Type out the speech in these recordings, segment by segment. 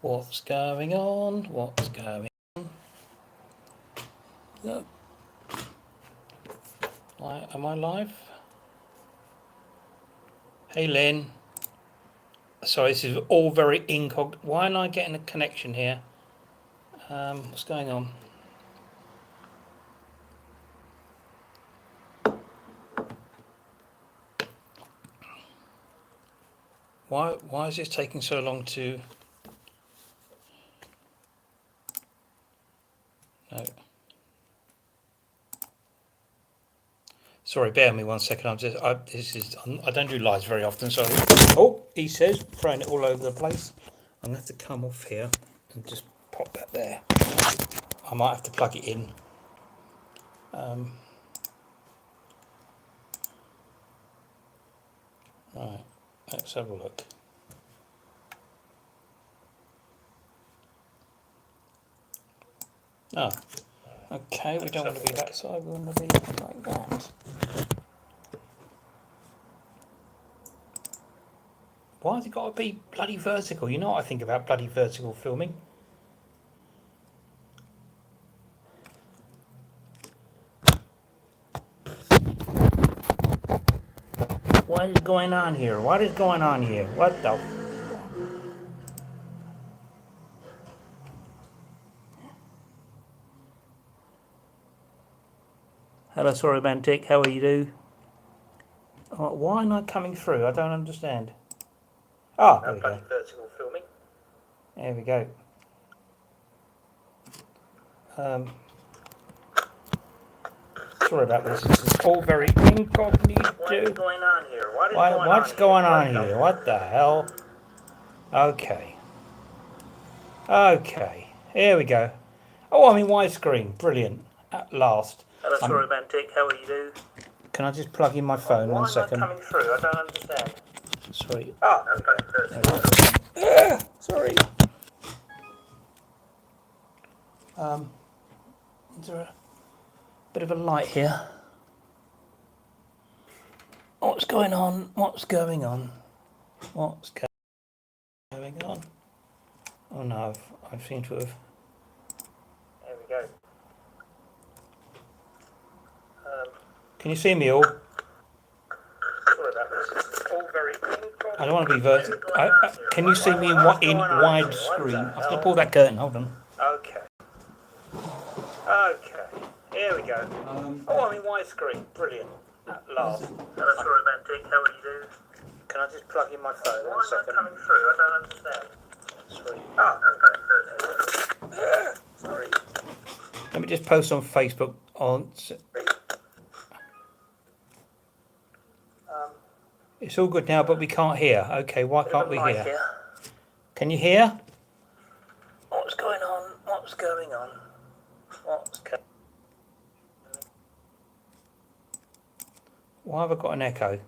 What's going on? What's going on? No. Am I live? Hey Lynn. Sorry, this is all very incognito. Why am I getting a connection here? What's going on? Why is this taking so long to... No. Sorry, bear with me 1 second. I don't do lives very often, so... Oh, he says, throwing it all over the place. I'm going to have to come off here and just pop that there. I might have to plug it in. Right, let's have a look. Oh, okay, we don't want to be that side, we want to be like that. Why has it got to be bloody vertical? You know what I think about bloody vertical filming? What is going on here? What is going on here? What the... Hello, sorry, Romantic. How are you do? Oh, why not coming through? I don't understand. Ah, there we go. Vertical filming. There we go. Sorry about this. This is all very incognito. What is going on here? What's going on here? What the hell? Okay. Okay. Here we go. Oh, I'm in widescreen. Brilliant. At last. Hello, sorry, Romantic. How are you do? Can I just plug in my phone 1 second? Why am I coming through? I don't understand. Sorry. Oh, okay. Sorry. Is there a bit of a light here? What's going on? What's going on? What's going on? Oh no, I seem to have... There we go. Can you see me all? Sorry about this. It's all very... I don't want to be vertical. Can you see me in wide screen? I'm going to pull that curtain. Hold on. Okay. Okay. Here we go. Oh, I'm in widescreen. Brilliant. At last. Hello, sorry, Romantic. How are you do? Can I just plug in my phone 1 second? Why am I coming through? I don't understand. Sorry. Oh, okay. Sorry. Let me just post on Facebook on... It's all good now, but we can't hear. Okay, why can't we hear? Can you hear? What's going on? What's going on? What's going on? Why have I got an echo?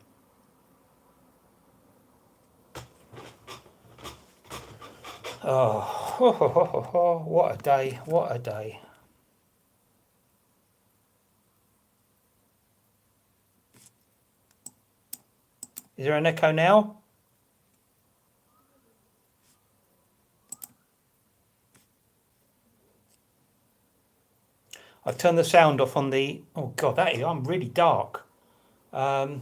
Oh, what a day, what a day. Is there an echo now? I've turned the sound off on the... Oh God, I'm really dark. Okay,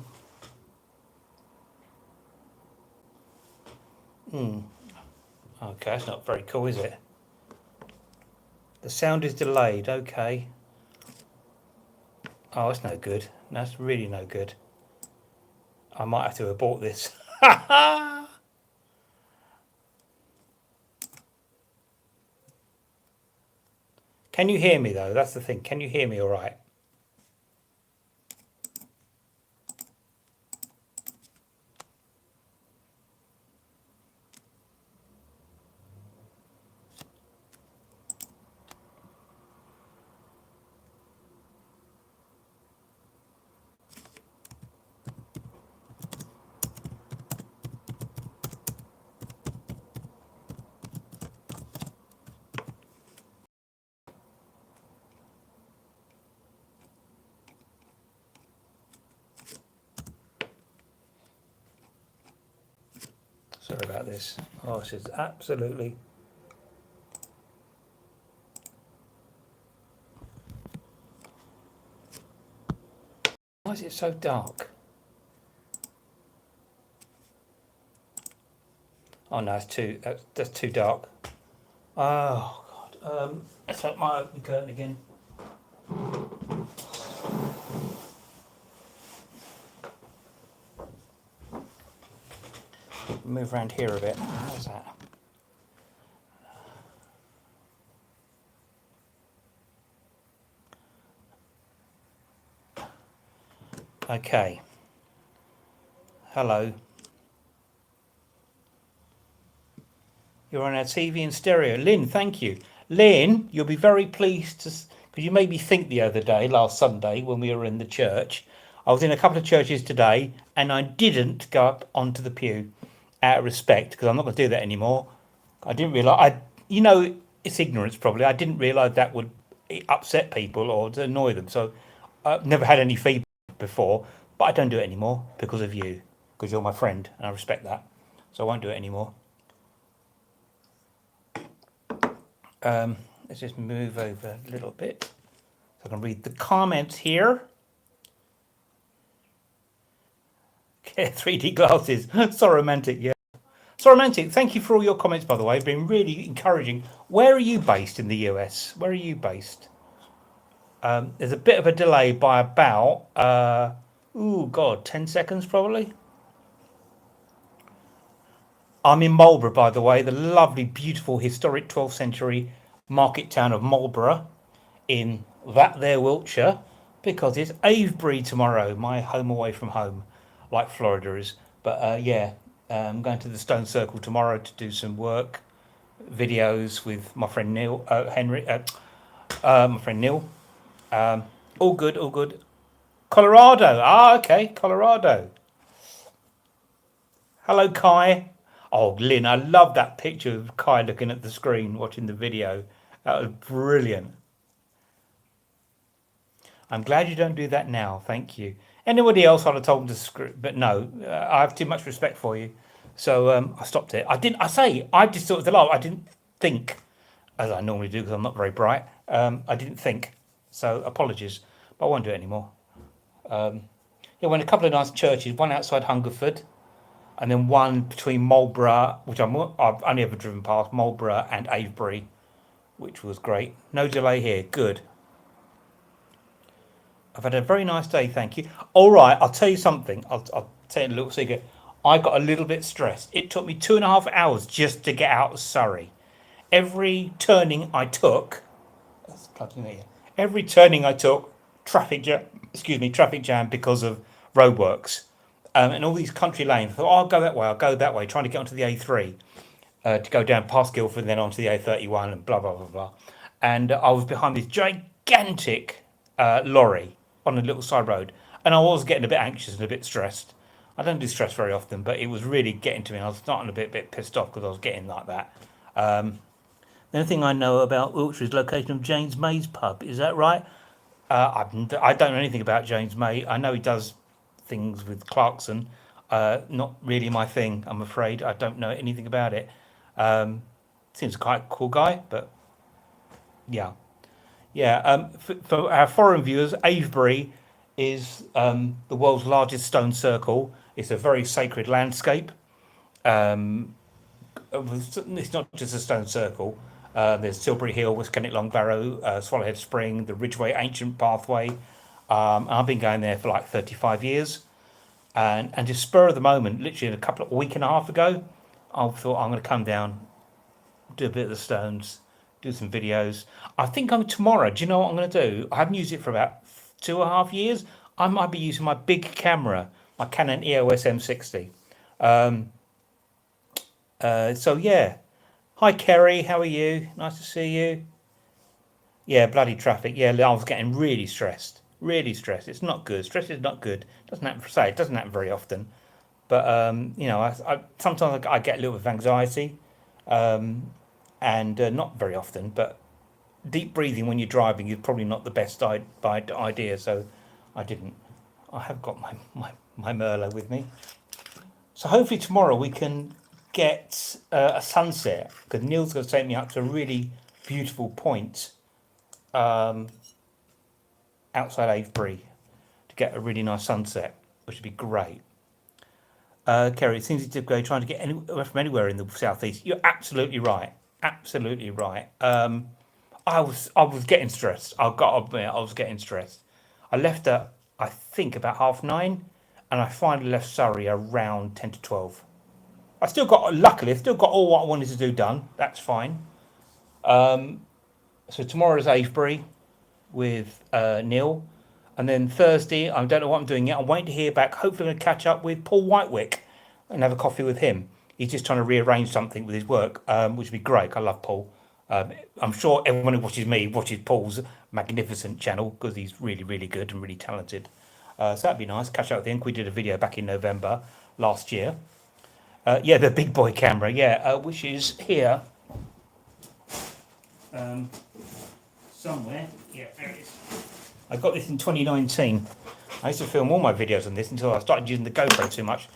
that's not very cool, is it? The sound is delayed, okay. Oh, that's no good. That's really no good. I might have to abort this. Can you hear me though? That's the thing. Can you hear me all right? Sorry about this. Oh, this is absolutely Why is it so dark? Oh no, it's too. That's too dark. Oh God. Let's open my open curtain again. Move around here a bit. How's that? Okay. Hello. You're on our TV and stereo. Lynn, thank you. Lynn, you'll be very pleased to, because you made me think the other day, last Sunday, when we were in the church. I was in a couple of churches today, and I didn't go up onto the pew out of respect, because I'm not going to do that anymore. I didn't realise, it's ignorance probably. I didn't realise that would upset people or to annoy them. So I've never had any feedback before, but I don't do it anymore because of you, because you're my friend, and I respect that. So I won't do it anymore. Let's just move over a little bit so I can read the comments here. Okay, 3D glasses. So romantic, yeah. So romantic. Thank you for all your comments, by the way. It's been really encouraging. Where are you based in the US? Where are you based? There's a bit of a delay by about, 10 seconds probably. I'm in Marlborough, by the way, the lovely, beautiful, historic 12th century market town of Marlborough in that there Wiltshire, because it's Avebury tomorrow, my home away from home, like Florida is. But I'm going to the Stone Circle tomorrow to do some work, videos with my friend Neil, my friend Neil. All good, all good. Colorado. Okay, Colorado. Hello, Kai. Oh, Lynn, I love that picture of Kai looking at the screen, watching the video. That was brilliant. I'm glad you don't do that now. Thank you. Anybody else, I'd have told them to script, but no, I have too much respect for you. So I stopped it. I didn't, I say, I just thought it was a lot. I didn't think, as I normally do because I'm not very bright. I didn't think. So apologies, but I won't do it anymore. Yeah, went a couple of nice churches, one outside Hungerford, and then one between Marlborough, which I've only ever driven past, Marlborough and Avebury, which was great. No delay here. Good. I've had a very nice day, thank you. All right, I'll tell you something. I'll tell you a little secret. I got a little bit stressed. It took me 2.5 hours just to get out of Surrey. Every turning I took, that's plugged in here. Every turning I took, traffic jam because of roadworks, and all these country lanes. I thought, I'll go that way. I'll go that way, trying to get onto the A3 to go down past Guildford and then onto the A31 and blah blah blah blah. And I was behind this gigantic lorry on a little side road, and I was getting a bit anxious and a bit stressed. I don't do stress very often, but it was really getting to me. I was starting a bit pissed off because I was getting like that. The only thing I know about Wiltshire is the location of James May's pub. Is that right? I don't know anything about James May. I know he does things with Clarkson. Not really my thing, I'm afraid. I don't know anything about it. Seems quite a cool guy, but yeah. Yeah, for our foreign viewers, Avebury is the world's largest stone circle. It's a very sacred landscape. It's not just a stone circle. There's Tilbury Hill, West Kennet Long Barrow, Swallowhead Spring, the Ridgeway Ancient Pathway. I've been going there for like 35 years. And just spur of the moment, literally a week and a half ago, I thought I'm going to come down, do a bit of the stones, do some videos. I think tomorrow. Do you know what I'm going to do? I haven't used it for about 2.5 years. I might be using my big camera, my Canon EOS M60. So yeah. Hi Kerry, how are you? Nice to see you. Yeah, bloody traffic. Yeah, I was getting really stressed. Really stressed. It's not good. Stress is not good. Doesn't happen. It doesn't happen very often. But I sometimes I get a little bit of anxiety, and not very often. But deep breathing when you're driving is probably not the best idea. So I didn't. I have got my Merlot with me. So hopefully tomorrow we can get a sunset, because Neil's going to take me up to a really beautiful point outside Avebury to get a really nice sunset, which would be great. Kerry, it seems to go trying to get anywhere from anywhere in the southeast. You're absolutely right. Absolutely right. I was getting stressed. I've got to admit, I was getting stressed. I left at I think about 9:30, and I finally left Surrey around 10 to 12. Luckily, I still got all what I wanted to do done. That's fine. So tomorrow's Avebury with Neil, and then Thursday, I don't know what I'm doing yet. I'm waiting to hear back. Hopefully, I'm going to catch up with Paul Whitewick and have a coffee with him. He's just trying to rearrange something with his work, which would be great. I love Paul. I'm sure everyone who watches me watches Paul's magnificent channel because he's really, really good and really talented. So that'd be nice. Catch up with him. We did a video back in November last year. Yeah, the big boy camera. Yeah, which is here somewhere. Yeah, there it is. I got this in 2019. I used to film all my videos on this until I started using the GoPro too much.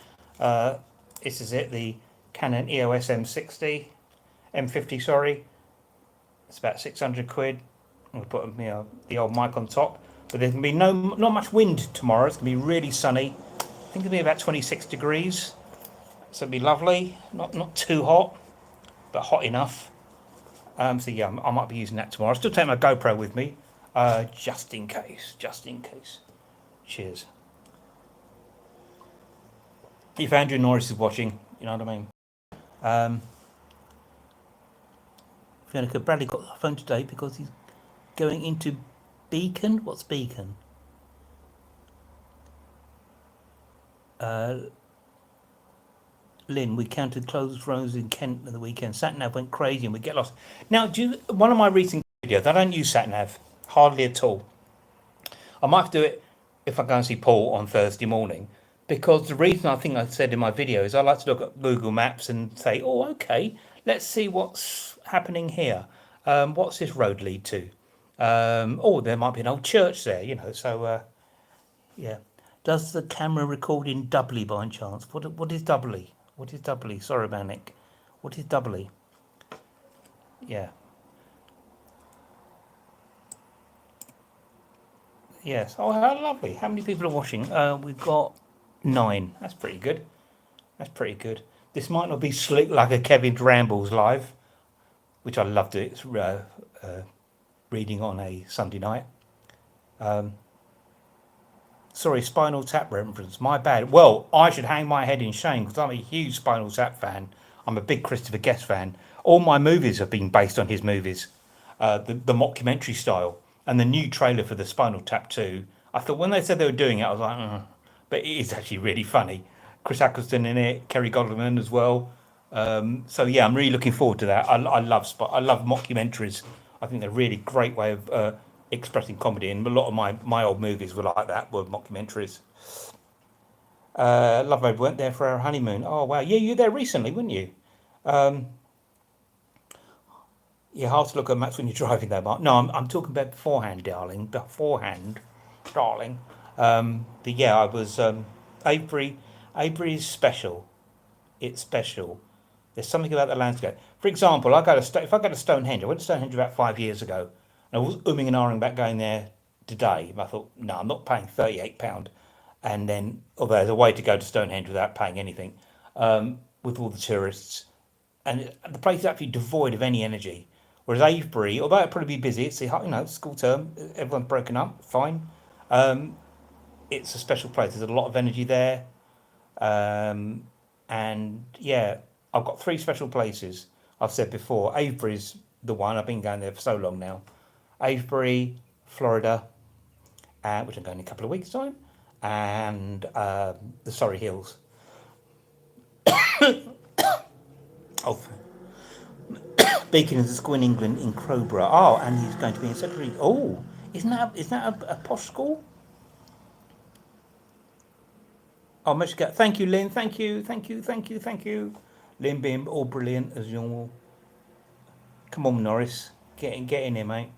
This is it, the Canon EOS M50, sorry. It's about 600 quid. I'm going to put the old mic on top. But there's going to be not much wind tomorrow. It's going to be really sunny. I think it'll be about 26 degrees. So it'll be lovely. Not too hot, but hot enough. So yeah, I might be using that tomorrow. I'll still take my GoPro with me, just in case. Cheers. If Andrew Norris is watching, you know what I mean. Fiona Bradley got the phone today because he's going into Beacon. What's Beacon? Lynn, we counted closed roads in Kent at the weekend. SatNav went crazy and we get lost. Now, one of my recent videos, I don't use SatNav, hardly at all. I might do it if I go and see Paul on Thursday morning, because the reason I think I said in my video is I like to look at Google Maps and say, oh, okay, let's see what's happening here. What's this road lead to? Oh, there might be an old church there, you know, so, yeah. Does the camera record in doubly by chance? What is doubly? What is doubly? Sorry, Manic. What is doubly? Yeah. Yes. Oh, how lovely. How many people are watching? We've got 9. That's pretty good. This might not be slick like a Kevin Rambles live, which I love to reading on a Sunday night. Sorry, Spinal Tap reference. My bad. Well, I should hang my head in shame because I'm a huge Spinal Tap fan. I'm a big Christopher Guest fan. All my movies have been based on his movies, the mockumentary style. And the new trailer for the Spinal Tap 2, I thought when they said they were doing it, I was like, but it is actually really funny. Chris Eccleston in it, Kerry Godliman as well. So yeah, I'm really looking forward to that. I love mockumentaries. I think they're a really great way of expressing comedy, and a lot of my old movies were like that, were mockumentaries. Love Road went there for our honeymoon. Oh wow, yeah, you were there recently, weren't you? Yeah, hard to look at maps when you're driving though, Mark. No, I'm talking about beforehand, darling. But yeah, I was Avebury. Avebury is special. It's special. There's something about the landscape. For example, if I go to Stonehenge, I went to Stonehenge about 5 years ago. And I was umming and ahhing about going there today. But I thought, no, I'm not paying £38. And then, although there's a way to go to Stonehenge without paying anything, with all the tourists. And the place is actually devoid of any energy. Whereas Avebury, although it'll probably be busy, it's school term, everyone's broken up, fine. It's a special place. There's a lot of energy there. And yeah, I've got 3 special places. I've said before, Avebury's the one. I've been going there for so long now. Avebury, Florida, which I'm going in a couple of weeks' time, and the Surrey Hills. Oh, Beacon is a school in England in Crowborough. Oh, and he's going to be in secondary. Oh, isn't that a posh school? Oh, much go. Thank you, Lynn. Thank you. Lynn being all brilliant as normal. Come on, Norris. Get in here, mate.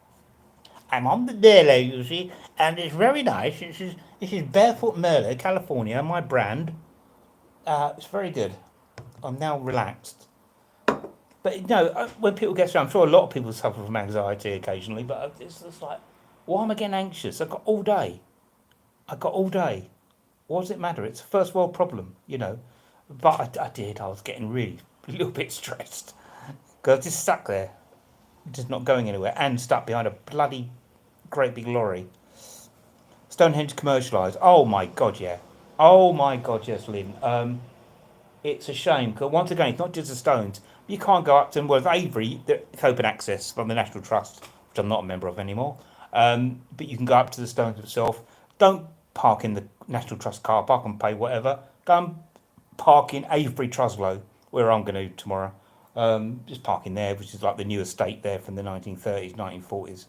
I'm on the daily, you see, and it's very nice. This is Barefoot Merlot, California, my brand. It's very good. I'm now relaxed. But no, when people get stressed, I'm sure a lot of people suffer from anxiety occasionally, but it's just like, why am I getting anxious? I've got all day. I got all day. What does it matter? It's a first world problem, you know. But I did. I was getting really a little bit stressed because I was just stuck there, just not going anywhere, and stuck behind a bloody great big lorry. Stonehenge commercialised. Oh my god, yeah. Oh my god, yes, Lynn. It's a shame because once again, it's not just the stones. You can't go up to them. Whereas Avery, it's open access from the National Trust, which I'm not a member of anymore. But you can go up to the stones itself. Don't park in the National Trust car park and pay whatever. Go and park in Avebury Truslow, where I'm going to tomorrow. Just park in there, which is like the new estate there from the 1930s, 1940s.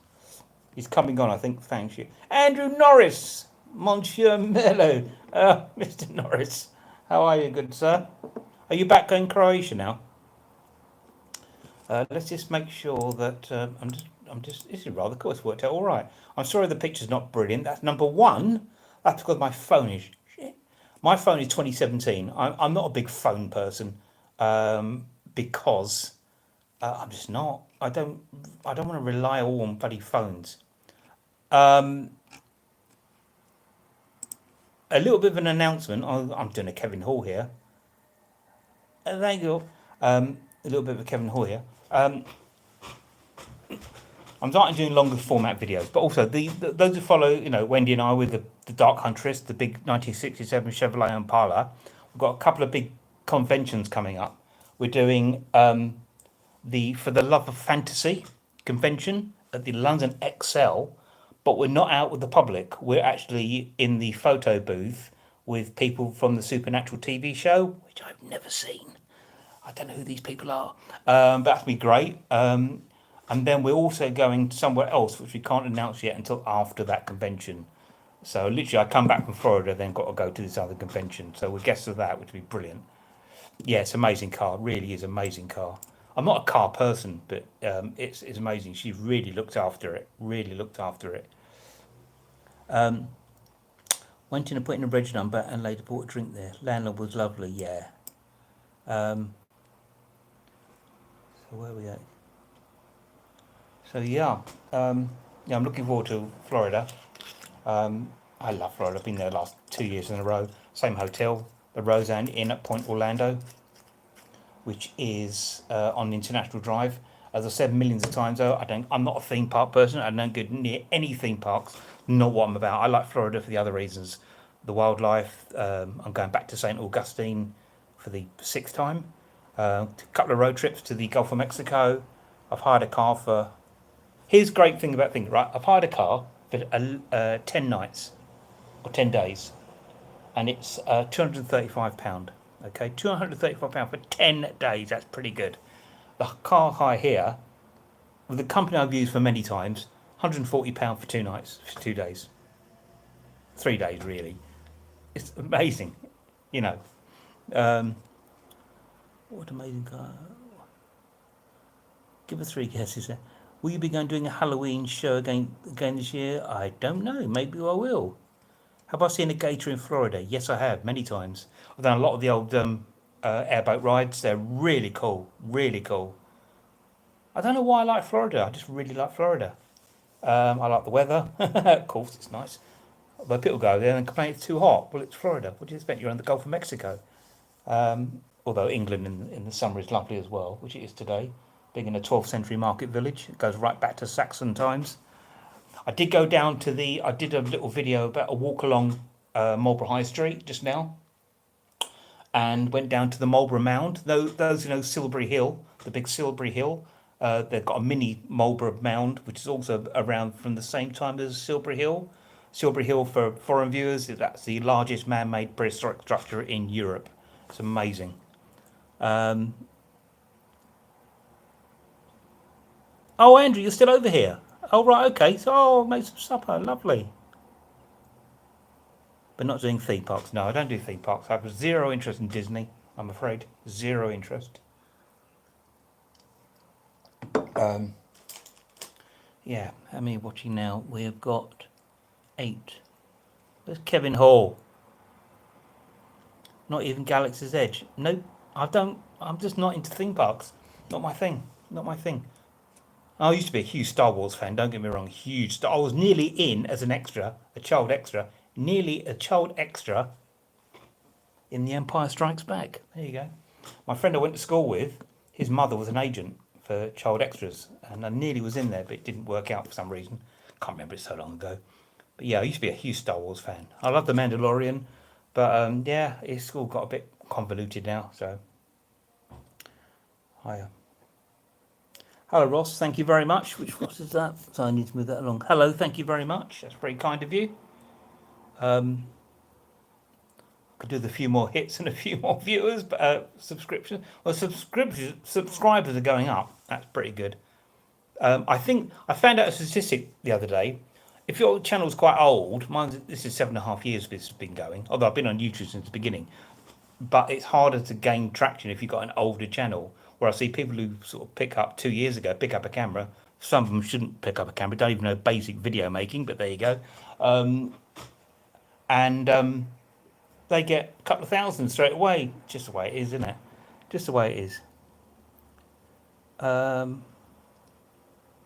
He's coming on, I think. Thanks you, Andrew Norris, Monsieur Mello, Mr. Norris. How are you, good sir? Are you back going Croatia now? Let's just make sure that I'm just. This is rather cool. It's worked out all right. I'm sorry the picture's not brilliant. That's number one. That's because my phone is shit. My phone is 2017. I'm not a big phone person because I'm just not. I don't want to rely all on bloody phones. A little bit of an announcement. I'm doing a Kevin Hall here. There you go. A little bit of a Kevin Hall here. I'm starting doing longer format videos, but also those who follow, you know, Wendy and I with the Dark Huntress, the big 1967 Chevrolet Impala. We've got a couple of big conventions coming up. We're doing the For the Love of Fantasy convention at the London XL, but we're not out with the public. We're actually in the photo booth with people from the Supernatural TV show, which I've never seen. I don't know who these people are, but that'll be great. And then we're also going somewhere else, which we can't announce yet until after that convention. So literally, I come back from Florida, then got to go to this other convention. So we're guests of that, which would be brilliant. Yeah, it's an amazing car. Really is an amazing car. I'm not a car person, but it's amazing. She really looked after it. Really looked after it. Went in and put in a reg number and later bought a drink there. Landlord was lovely. Yeah. So where are we at? So yeah, I'm looking forward to Florida. I love Florida. I've been there the last 2 years in a row. Same hotel, the Roseanne Inn at Point Orlando, which is on International Drive. As I've said millions of times, though, I'm not a theme park person. I don't go near any theme parks. Not what I'm about. I like Florida for the other reasons. The wildlife. I'm going back to St. Augustine for the 6th time. A couple of road trips to the Gulf of Mexico. I've hired a car for. Here's the great thing about things, right? I've hired a car for 10 nights or 10 days, and it's £235. Okay, £235 for 10 days. That's pretty good. The car hire here, with the company I've used for many times, £140 for 2 nights, for 2 days, 3 days really. It's amazing, you know. What amazing car! Give us 3 guesses there. Will you be doing a Halloween show again this year? I don't know. Maybe I will. Have I seen a gator in Florida? Yes, I have, many times. I've done a lot of the old airboat rides. They're really cool. Really cool. I don't know why I like Florida. I just really like Florida. I like the weather. Of course, it's nice. But people go there and complain it's too hot. Well, it's Florida. What do you expect? You're on the Gulf of Mexico. Although England in the summer is lovely as well, which it is today. Being in a 12th century market village. It goes right back to Saxon times. I did go down to I did a little video about a walk along Marlborough High Street just now. And went down to the Marlborough Mound. Those, you know, Silbury Hill, the big Silbury Hill. They've got a mini Marlborough Mound, which is also around from the same time as Silbury Hill. Silbury Hill, for foreign viewers, that's the largest man-made prehistoric structure in Europe. It's amazing. Oh, Andrew, you're still over here. Oh, right, okay. So, I'll make some supper. Lovely. But not doing theme parks. No, I don't do theme parks. I have zero interest in Disney, I'm afraid. Zero interest. Yeah, how many watching now? We have got 8. Where's Kevin Hall? Not even Galaxy's Edge. Nope, I'm just not into theme parks. Not my thing. Not my thing. I used to be a huge Star Wars fan, don't get me wrong. I was nearly in as an extra, a child extra, nearly a child extra in The Empire Strikes Back. There you go. My friend I went to school with, his mother was an agent for child extras, and I nearly was in there, but it didn't work out for some reason. Can't remember, it's so long ago. But yeah, I used to be a huge Star Wars fan. I love The Mandalorian, but yeah, it's all got a bit convoluted now. So, hiya. Hello, Ross. Thank you very much. Which Ross is that? So I need to move that along. Hello. Thank you very much. That's very kind of you. Could do the few more hits and a few more viewers, but subscription. Well, subscribers are going up. That's pretty good. I think I found out a statistic the other day. If your channel's quite old, this is 7.5 years this has been going. Although I've been on YouTube since the beginning, but it's harder to gain traction if you've got an older channel. Where I see people who sort of pick up 2 years ago, pick up a camera. Some of them shouldn't pick up a camera, don't even know basic video making, but there you go. They get a couple of thousand straight away. Just the way it is, isn't it? Just the way it is.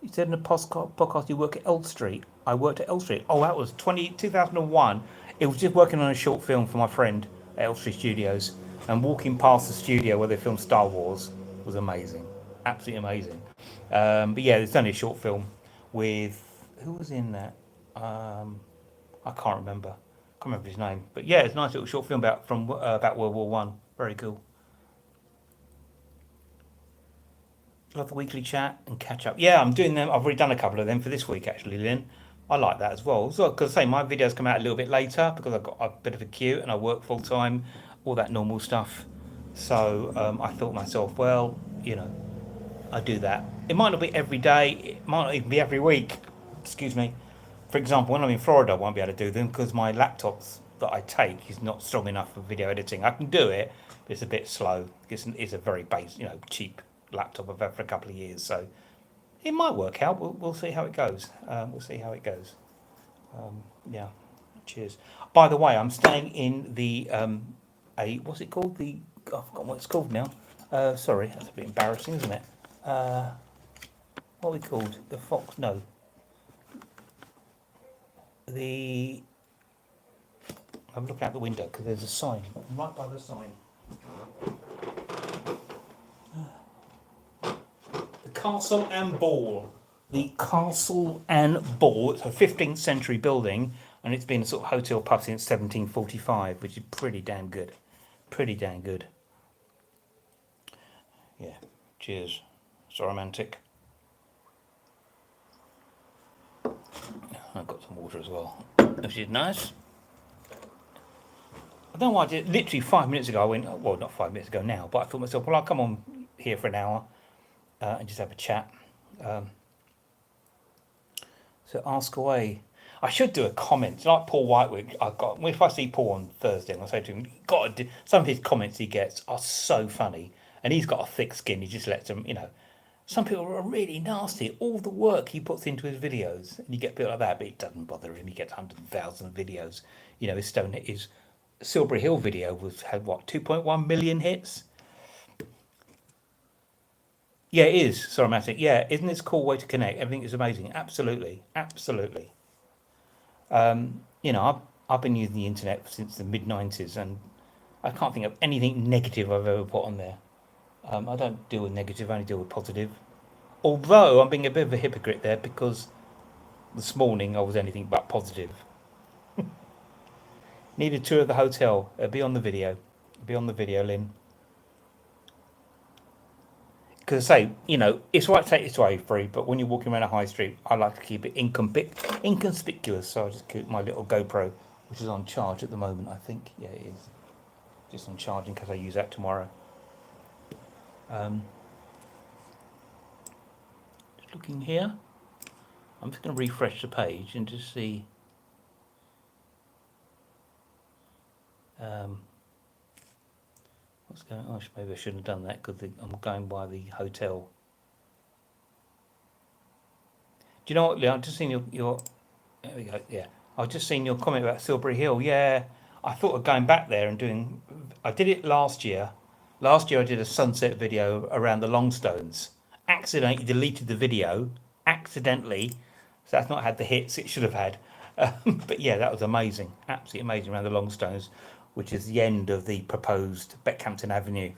You said in a podcast you work at Elm Street. I worked at Elm Street. Oh, that was 2001. It was just working on a short film for my friend at Elm Street Studios. And walking past the studio where they filmed Star Wars was amazing. Absolutely amazing. But yeah, it's only a short film with... Who was in that? I can't remember. I can't remember his name. But yeah, it's a nice little short film about World War One. Very cool. Love the weekly chat and catch up. Yeah, I'm doing them. I've already done a couple of them for this week, actually, Lynn. I like that as well. So, because I say my videos come out a little bit later because I've got a bit of a queue and I work full time, all that normal stuff. So I thought to myself, well, I do that. It might not be every day. It might not even be every week. Excuse me. For example, when I'm in Florida, I won't be able to do them because my laptop that I take is not strong enough for video editing. I can do it, but it's a bit slow. It's a very cheap laptop I've had for a couple of years, so it might work out. We'll see how it goes. Yeah. Cheers. By the way, I'm staying in the what's it called? I've forgotten what it's called now. Sorry, that's a bit embarrassing, isn't it? What are we called? The Fox? No. I'll look out the window because there's a sign right by the sign. The Castle and Ball. The Castle and Ball. It's a 15th century building, and it's been a sort of hotel pub since 1745, which is pretty damn good. Pretty damn good. Yeah. Cheers. So romantic. I've got some water as well, which is nice. I don't know why I did. Literally 5 minutes ago, I went. Well, not 5 minutes ago now, but I thought to myself, well, I'll come on here for an hour and just have a chat. So ask away. I should do a comment like Paul Whitewick. If I see Paul on Thursday, and I say to him, some of his comments he gets are so funny, and he's got a thick skin. He just lets them, Some people are really nasty. All the work he puts into his videos, and you get people like that, but it doesn't bother him. He gets 100,000 videos. His Silbury Hill video had 2.1 million hits. Yeah, it is Somatic. Yeah, isn't this a cool way to connect? Everything is amazing. Absolutely, absolutely. I've been using the internet since the mid-90s, and I can't think of anything negative I've ever put on there. I don't deal with negative, I only deal with positive. Although I'm being a bit of a hypocrite there because this morning I was anything but positive. Need a tour of the hotel. It'll be on the video. Lynn. Because I say, it's right to take this to Avebury, but when you're walking around a high street, I like to keep it inconspicuous. So I just keep my little GoPro, which is on charge at the moment, I think. Yeah, it is. Just on charge in case I use that tomorrow. Just looking here. I'm just going to refresh the page and just see. What's going on? Maybe I shouldn't have done that because I'm going by the hotel. Do you know what, Leon? I've just seen your there we go. Yeah, I've just seen your comment about Silbury Hill. Yeah, I thought of going back there and doing. I did it last year. Last year I did a sunset video around the Longstones. Accidentally deleted the video. Accidentally, so that's not had the hits it should have had. But yeah, that was amazing, absolutely amazing around the Longstones, which is the end of the proposed Beckhampton Avenue,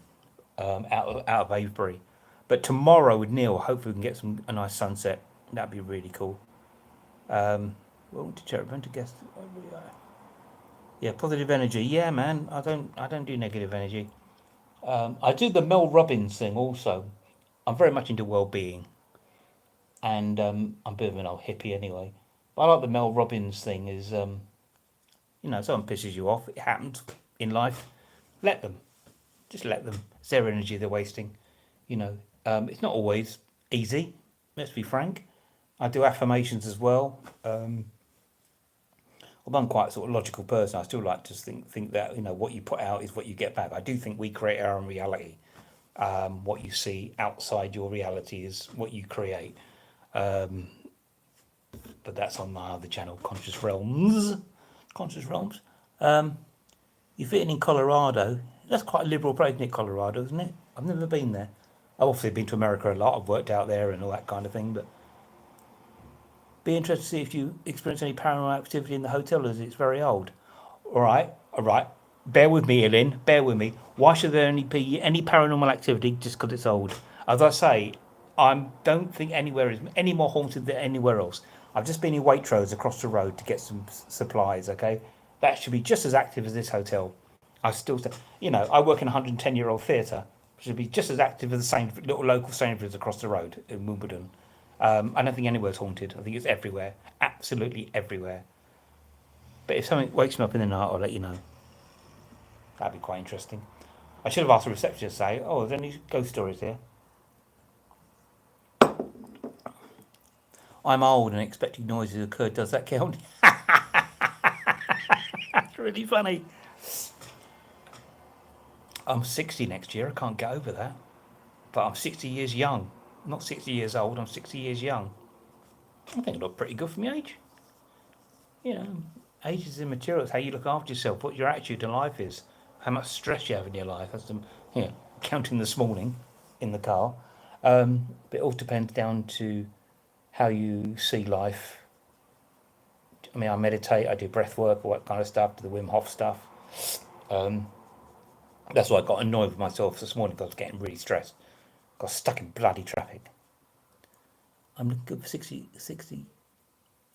out of Avebury. But tomorrow with Neil, hopefully we can get a nice sunset. That'd be really cool. Well, to Cherubin to guess. Yeah, positive energy. Yeah, man. I don't do negative energy. I do the Mel Robbins thing also. I'm very much into well-being, and I'm a bit of an old hippie anyway. But I like the Mel Robbins thing. Is someone pisses you off. It happens in life. Let them. Just let them. It's their energy they're wasting. It's not always easy. Let's be frank. I do affirmations as well. Although I'm quite a sort of logical person, I still like to think that what you put out is what you get back. I do think we create our own reality. What you see outside your reality is what you create. But that's on my other channel, Conscious Realms. Conscious Realms. You're fitting in Colorado. That's quite a liberal place, isn't it, Colorado, isn't it? I've never been there. I've obviously been to America a lot. I've worked out there and all that kind of thing. But be interested to see if you experience any paranormal activity in the hotel, as it's very old. All right. Bear with me, Elaine. Bear with me. Why should there only be any paranormal activity just because it's old? As I say, I don't think anywhere is any more haunted than anywhere else. I've just been in Waitrose across the road to get some supplies, okay? That should be just as active as this hotel. I still say, I work in a 110-year-old theatre. Should be just as active as the same little local Sainsbury's across the road in Wimbledon. I don't think anywhere's haunted. I think it's everywhere. Absolutely everywhere. But if something wakes me up in the night, I'll let you know. That'd be quite interesting. I should have asked the receptionist to say, are there any ghost stories here? I'm old and expecting noises occur. Does that count? That's really funny. I'm 60 next year. I can't get over that. But I'm 60 years young. I'm not 60 years old. I'm 60 years young. I think I look pretty good for my age. Age is immaterial. It's how you look after yourself, what your attitude to life is, how much stress you have in your life. That's counting this morning in the car. But it all depends down to how you see life. I mean, I meditate, I do breath work, all that kind of stuff, do the Wim Hof stuff. That's why I got annoyed with myself this morning because I was getting really stressed. Got stuck in bloody traffic. I'm looking good for 60.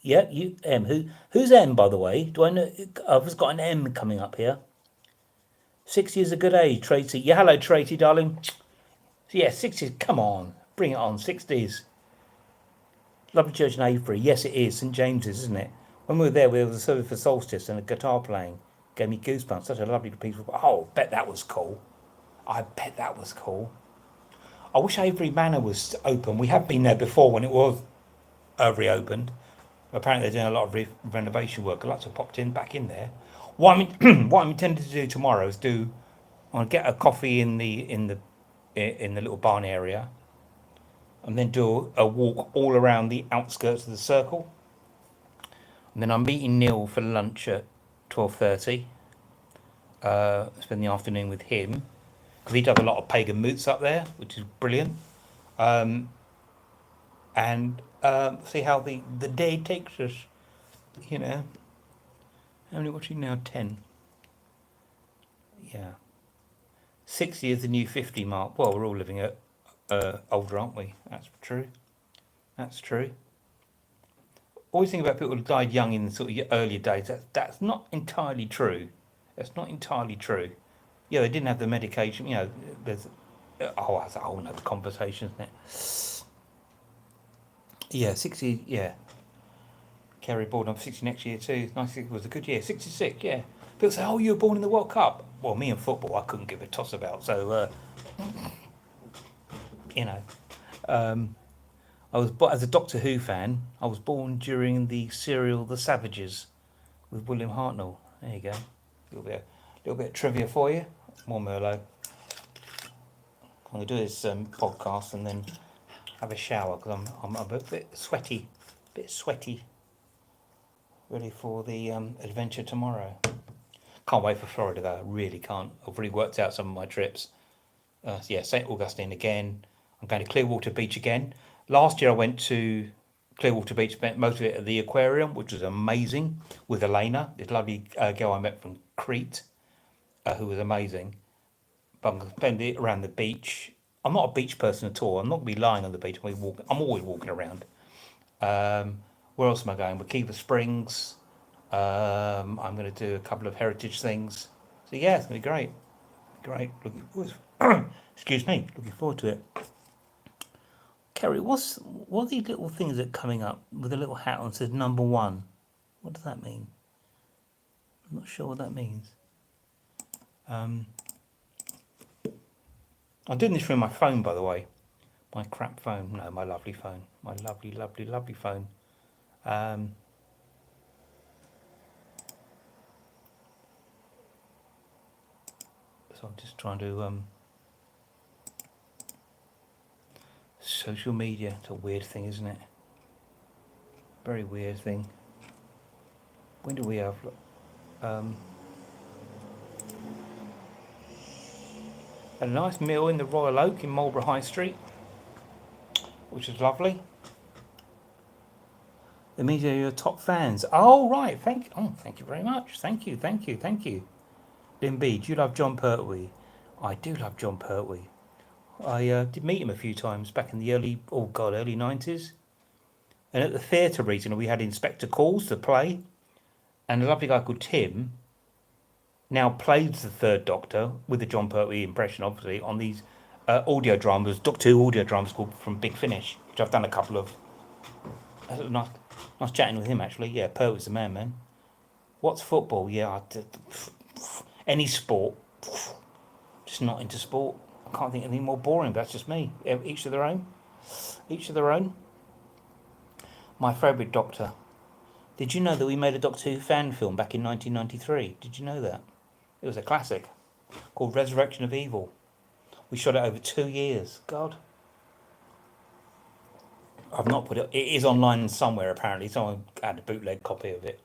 Yeah, you M. Who's M, by the way? Do I know? I've just got an M coming up here. 60 is a good age, Tracy. Yeah, hello, Tracy, darling. Yeah, 60s. Come on, bring it on. 60s. Lovely church in Avebury. Yes, it is. St James's, isn't it? When we were there was a service for solstice and a guitar playing. Gave me goosebumps. Such a lovely piece of... Oh, bet that was cool. I bet that was cool. I wish Avebury Manor was open. We have been there before when it was reopened. Apparently they're doing a lot of renovation work. I'd like to have popped back in there. What I'm intending to do tomorrow is I'll get a coffee in the little barn area, and then do a walk all around the outskirts of the circle. And then I'm meeting Neil for lunch at 12:30. Spend the afternoon with him because he does a lot of pagan moots up there, which is brilliant. And see how the day takes us. How many watching now? 10. Yeah. 60 is the new 50 mark. Well, we're all living at older, aren't we? That's true. That's true. Always think about people who died young in sort of earlier days. That's not entirely true. That's not entirely true. Yeah, they didn't have the medication. There's that's a whole nother conversation, isn't it? Yeah, 60. Yeah. Kerry born. I'm 60 next year too. 96 was a good year. 66. Yeah. People say, "Oh, you were born in the World Cup." Well, me and football, I couldn't give a toss about. So, I was, as a Doctor Who fan, I was born during the serial The Savages with William Hartnell. There you go. A little bit of trivia for you. More Merlot. I'm going to do this podcast and then have a shower because I'm a bit sweaty. Ready for the adventure tomorrow. Can't wait for Florida though. I really can't. I've already worked out some of my trips. St. Augustine again. I'm going to Clearwater Beach again. Last year I went to Clearwater Beach, spent most of it at the aquarium, which was amazing, with Elena, this lovely girl I met from Crete, who was amazing. But I'm going to spend it around the beach. I'm not a beach person at all. I'm not going to be lying on the beach. I'm always walking around. Where else am I going? Wakiva Springs. I'm going to do a couple of heritage things. So yeah, it's going to be great. Great. Looking forward. Excuse me. Looking forward to it. Kerry, what are these little things that are coming up with a little hat on that says #1? What does that mean? I'm not sure what that means. I'm doing this from my phone, by the way. My crap phone. No, my lovely phone. My lovely, lovely, lovely phone. So I'm just trying to social media. It's a weird thing, isn't it? Very weird thing. When do we have a nice meal in the Royal Oak in Marlborough High Street, which is lovely. It means you're your top fans. Oh right, thank you very much. Thank you. Lynn B, do you love John Pertwee? I do love John Pertwee. I did meet him a few times back in the early 90s. And at the theatre recently, we had Inspector Calls to play, and a lovely guy called Tim now plays the Third Doctor with the John Pertwee impression, obviously, on these audio dramas, Doctor Who audio dramas called From Big Finish, which I've done a couple of. Nice chatting with him, actually. Yeah, Pertwee's the man. What's football? Yeah, any sport. Just not into sport. I can't think of anything more boring, but that's just me. Each of their own. My favourite Doctor. Did you know that we made a Doctor Who fan film back in 1993? Did you know that? It was a classic called Resurrection of Evil. We shot it over 2 years. God. I've not put it. It is online somewhere apparently. Someone had a bootleg copy of it.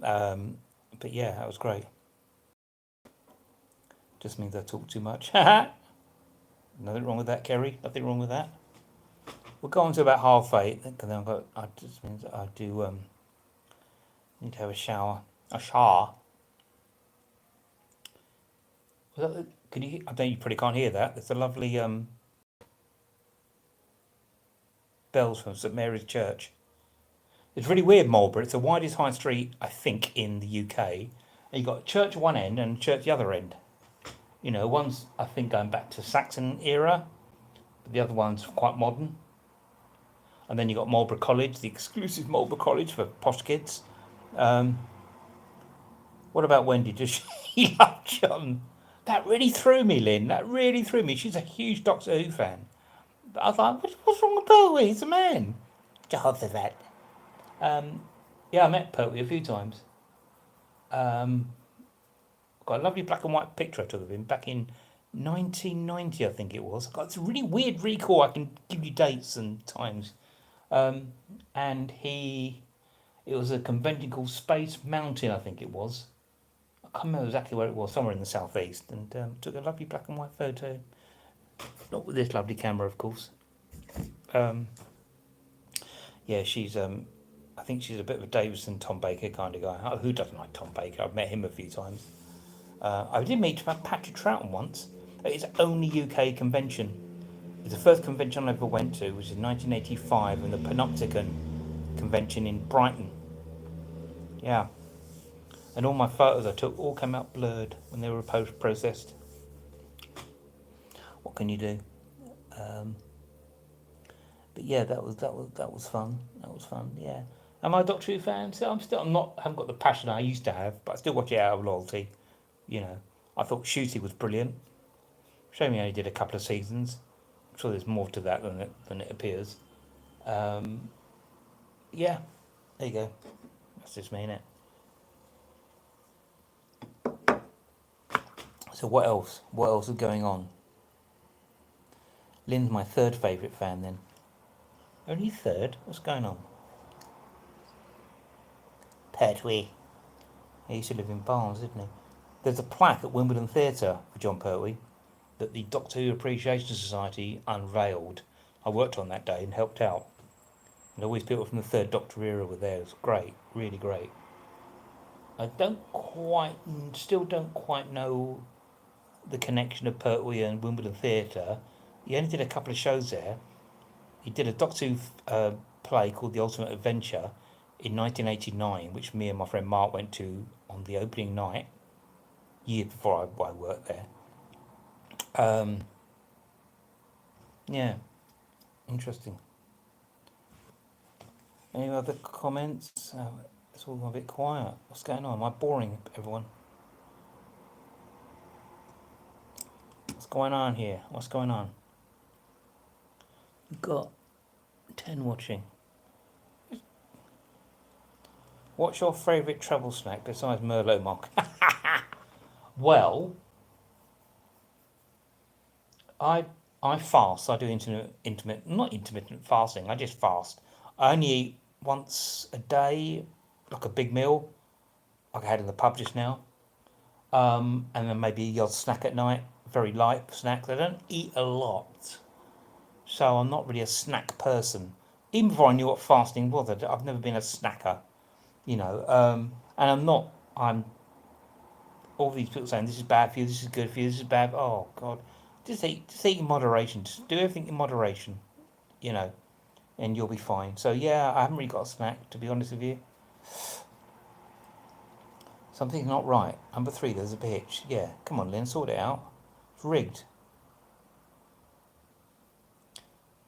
But yeah, that was great. Just means I talk too much. Nothing wrong with that, Kerry. Nothing wrong with that. We'll go on to about 7:30. Because then I just means that I do need to have a shower. A shower. Was that? Can you? I think you probably can't hear that. There's a lovely bells from St Mary's Church. It's really weird, Marlborough. It's the widest high street, I think, in the UK. And you've got a church one end and a church the other end. You know, one's, I think, going back to Saxon era, but the other one's quite modern. And then you've got Marlborough College, the exclusive Marlborough College for posh kids. What about Wendy? Does she love John? That really threw me, Lynn. That really threw me. She's a huge Doctor Who fan. But I was like, what's wrong with Pertwee? He's a man. Just for that. Yeah, I met Pertwee a few times. Got a lovely black and white picture I took of him back in 1990, I think it was. I got this really weird recall. I can give you dates and times. And it was a convention called Space Mountain, I think it was. I can't remember exactly where it was, somewhere in the southeast. And took a lovely black and white photo. Not with this lovely camera, of course. Yeah, she's I think she's a bit of a Davison, Tom Baker kind of guy. Who doesn't like Tom Baker? I've met him a few times. I did meet Patrick Troughton once at his only UK convention. It was the first convention I ever went to, which was in 1985, in the Panopticon convention in Brighton. Yeah. And all my photos I took all came out blurred when they were processed. What can you do? But yeah, that was fun. That was fun. Yeah. Am I a Doctor Who fan? So I'm not. I haven't got the passion I used to have, but I still watch it out of loyalty. You know, I thought Shooty was brilliant. Shame he only did a couple of seasons. I'm sure there's more to that than it appears. Yeah, there you go. That's just me, innit? So what else? What else is going on? Lynn's my third favourite fan then. Only third? What's going on? Pertwee. He used to live in Barnes, didn't he? There's a plaque at Wimbledon Theatre for John Pertwee that the Doctor Who Appreciation Society unveiled. I worked on that day and helped out. And always people from the Third Doctor era were there. It was great, really great. I still don't quite know the connection of Pertwee and Wimbledon Theatre. He only did a couple of shows there. He did a Doctor Who play called The Ultimate Adventure in 1989, which me and my friend Mark went to on the opening night, year before I worked there. Yeah, interesting. Any other comments? It's all a bit quiet. What's going on? Am I boring everyone? What's going on here? What's going on? We've got 10 watching. What's your favourite travel snack besides Merlot Mock? Well, I fast. I do not intermittent fasting. I just fast. I only eat once a day, like a big meal, like I had in the pub just now. And then maybe a snack at night, very light snacks. I don't eat a lot, so I'm not really a snack person. Even before I knew what fasting was, I've never been a snacker, and I'm all these people saying this is bad for you, this is good for you, this is bad. Oh God, just eat in moderation. Just do everything in moderation, and you'll be fine. So yeah, I haven't really got a snack, to be honest with you. Something's not right. Number 3, there's a pitch. Yeah, come on, Lynn, sort it out. It's rigged.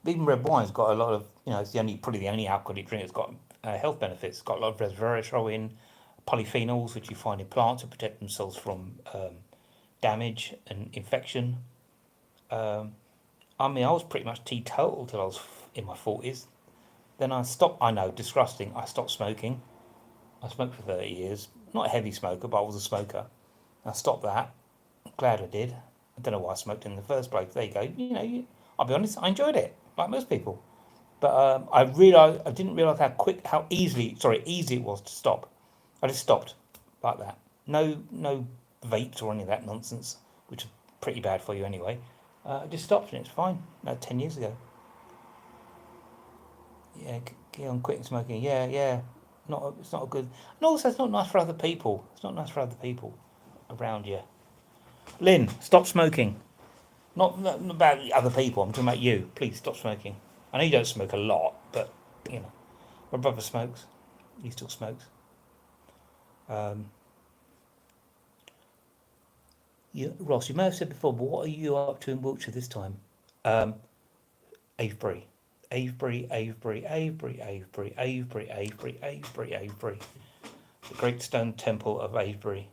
Even red wine's got a lot of, it's probably the only alcoholic drink that's got health benefits. It's got a lot of resveratrol in, polyphenols, which you find in plants to protect themselves from damage and infection. I was pretty much teetotal till I was in my 40s. Then I stopped. I know, disgusting. I stopped smoking. I smoked for 30 years. Not a heavy smoker, but I was a smoker. I stopped that. Glad I did. I don't know why I smoked in the first place. There you go. I'll be honest, I enjoyed it, like most people. But I didn't realise how easy it was to stop. I just stopped like that. No vapes or any of that nonsense, which is pretty bad for you anyway. I just stopped and it's fine. 10 years ago. Yeah, get on quitting smoking. Yeah. It's not a good. And also, it's not nice for other people. It's not nice for other people around you. Lynn, stop smoking. Not about the other people. I'm talking about you. Please stop smoking. I know you don't smoke a lot, but my brother smokes. He still smokes. Ross, you may have said before, but what are you up to in Wiltshire this time? Avebury. Avebury. The Great Stone Temple of Avebury.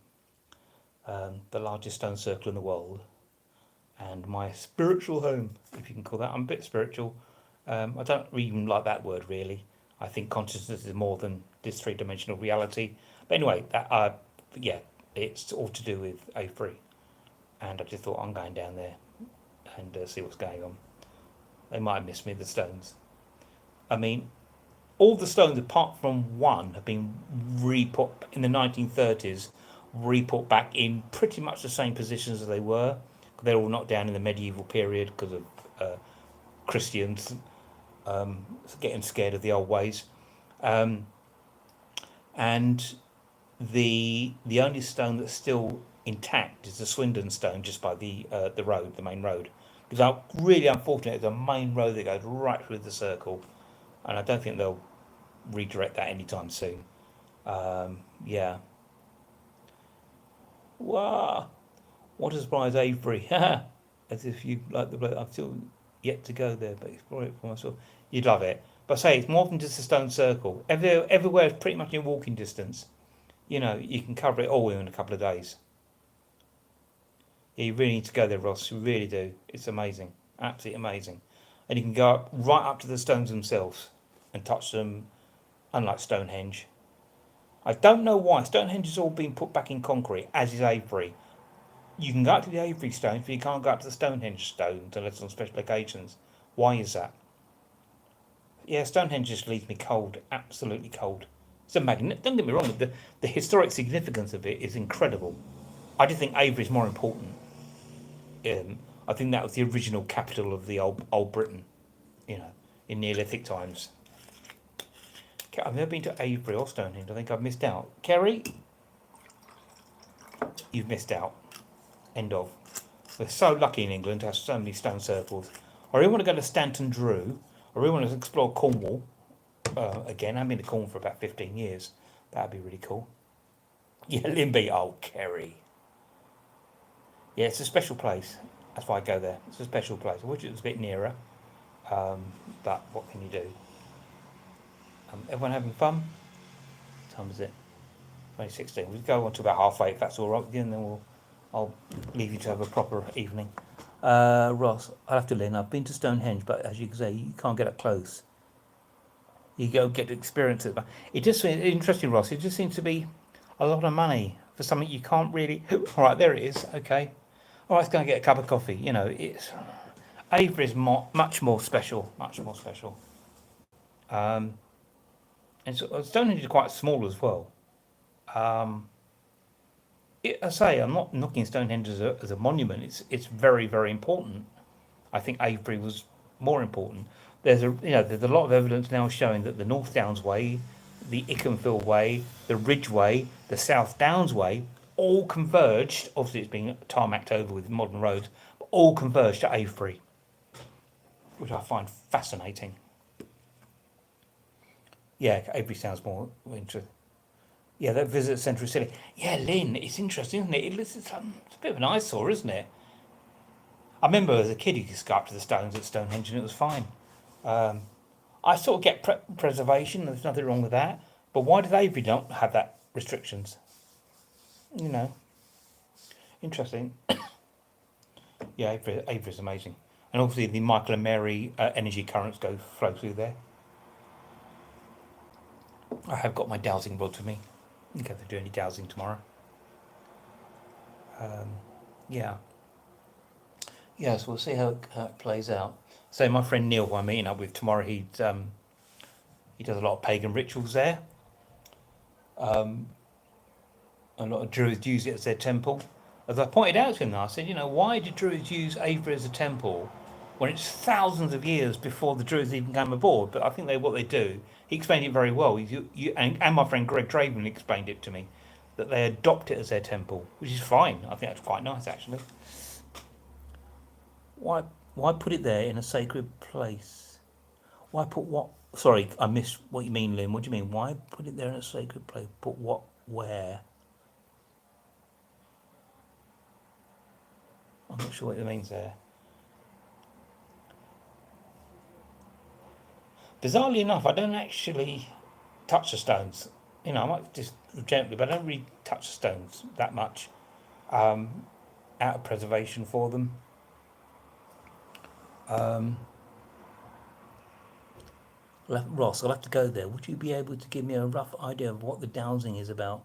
The largest stone circle in the world. And my spiritual home, if you can call that. I'm a bit spiritual. I don't even like that word, really. I think consciousness is more than this three-dimensional reality. But anyway, it's all to do with Avebury. And I just thought, I'm going down there and see what's going on. They might have missed me, the stones. I mean, all the stones, apart from one, have been re-put in the 1930s, re-put back in pretty much the same positions as they were. They're all knocked down in the medieval period because of Christians getting scared of the old ways. And the only stone that's still intact is the Swindon stone just by the road, the main road. Because I'm really unfortunate, it's a main road that goes right through the circle, and I don't think they'll redirect that anytime soon. Yeah. Wow. What a surprise, Avebury. As if you like the bloke. I've still yet to go there, but explore it for myself. You'd love it. But say it's more than just a stone circle. Everywhere is pretty much in walking distance. You can cover it all in a couple of days. Yeah, you really need to go there, Ross. You really do. It's amazing. Absolutely amazing. And you can go up right up to the stones themselves and touch them, unlike Stonehenge. I don't know why. Stonehenge has all been put back in concrete, as is Avebury. You can go up to the Avebury stones, but you can't go up to the Stonehenge stones unless on special occasions. Why is that? Yeah, Stonehenge just leaves me cold. Absolutely cold. It's a magnet. Don't get me wrong. The historic significance of it is incredible. I just think Avebury is more important. I think that was the original capital of the old Britain, in Neolithic times. I've never been to Avebury or Stonehenge. I think I've missed out. Kerry, you've missed out. End of. We're so lucky in England to have so many stone circles. I really want to go to Stanton Drew. I really want to explore Cornwall. Again, I've been to Cornwall for about 15 years. That'd be really cool. Yeah, Limby. Oh, Kerry. Yeah, it's a special place. That's why I go there. It's a special place. I wish it was a bit nearer. But what can you do? Everyone having fun? What time is it? 2016. We'll go on to about 8:30 if that's all right with you, and then I'll leave you to have a proper evening. Ross, I'll have to learn. I've been to Stonehenge, but as you can say, you can't get up close. You go get to experience it. But it just interesting, Ross. It just seems to be a lot of money for something you can't really. All right, there it is. Okay. All right, let's go and get a cup of coffee. You know, it's Avebury is much more special. Much more special. And so Stonehenge is quite small as well. I say I'm not knocking Stonehenge as a monument. It's very very important. I think Avebury was more important. There's a lot of evidence now showing that the North Downs Way, the Iconfield Way, the Ridge Way, the South Downs Way, all converged. Obviously, it's being tarmacked over with modern roads, but all converged to Avebury, which I find fascinating. Yeah, Avebury sounds more interesting. Yeah, that visit centre is silly. Yeah, Lynn, it's interesting, isn't it? It's a bit of an eyesore, isn't it? I remember as a kid you could go up to the stones at Stonehenge and it was fine. I sort of get preservation, there's nothing wrong with that. But why do Avebury not have that restrictions? You know, interesting. Yeah, Avebury's amazing. And obviously the Michael and Mary energy currents flow through there. I have got my dowsing rod with me. I think I have to do any dowsing tomorrow. Yeah. Yeah, so we'll see how it plays out. So my friend Neil, who I'm meeting up with tomorrow, he does a lot of pagan rituals there. A lot of Druids use it as their temple. As I pointed out to him, I said, why did Druids use Avebury as a temple when it's thousands of years before the Druids even came aboard? But I think what they do, he explained it very well. And my friend Greg Draven explained it to me, that they adopt it as their temple, which is fine. I think that's quite nice, actually. Why put it there in a sacred place? Why put what? Sorry, I missed what you mean, Lynn. What do you mean? Why put it there in a sacred place? Put what? Where? I'm not sure what it means there. Bizarrely enough, I don't actually touch the stones. I might just gently, but I don't really touch the stones that much, out of preservation for them. Ross, I'll have to go there. Would you be able to give me a rough idea of what the dowsing is about?